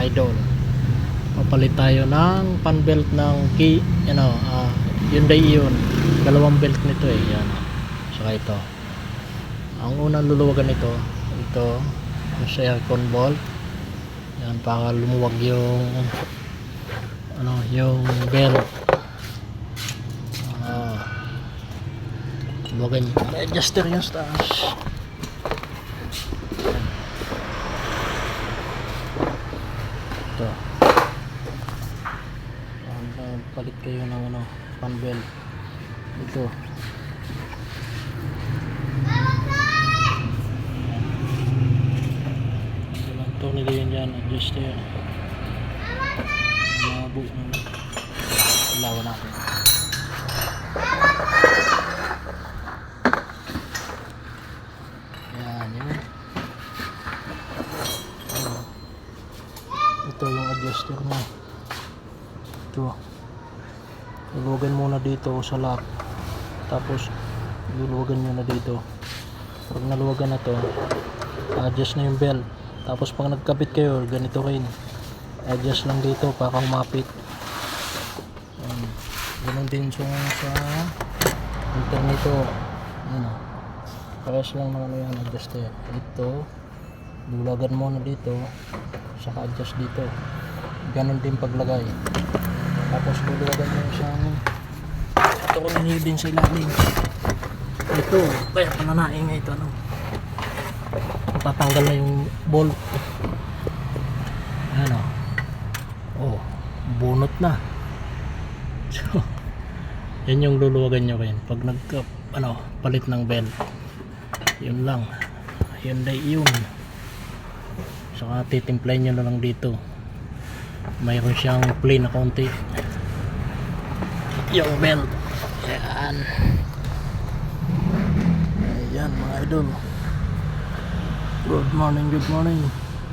idol. Papalit tayo ng pan belt ng Hyundai Ion. Dalawang belt nito eh, yan. Saka ito. Ang unang luluwagan nito, ito sa aircon bolt. Yan, para lumuwag yung yung belt. Luluwagan yung adjuster yung stars. Ito. Palit kayo ng pan belt. Ito. Ito niliyan dyan, adjuster. Malabo ng ilawan natin. Yan yun. Ito yung adjuster mo. Ito. Luluwagan muna dito sa lock. Tapos luluwagan nyo na dito. Pag naluwagan na to, adjust na yung belt. Tapos pag nagkabit kayo, ganito rin. Adjust lang dito para humapit. Ganun din sa nito. Pares lang naman yan, adjuster. Ito, luluwagan muna dito, saka adjust dito. Ganun din paglagay. Tapos luluwagan mo siyang ito ko din sa ilalim. Ito, kaya pananain nga ito tatanggal na yung bolt. Bunot na. So, yan yung luluwagan nyo rin pag palit ng belt. Yun lang, Hyundai Ion. Saka titimplayin nyo na lang dito. Mayroon siyang plain na konti yung belt. Ayan mga idol, good morning.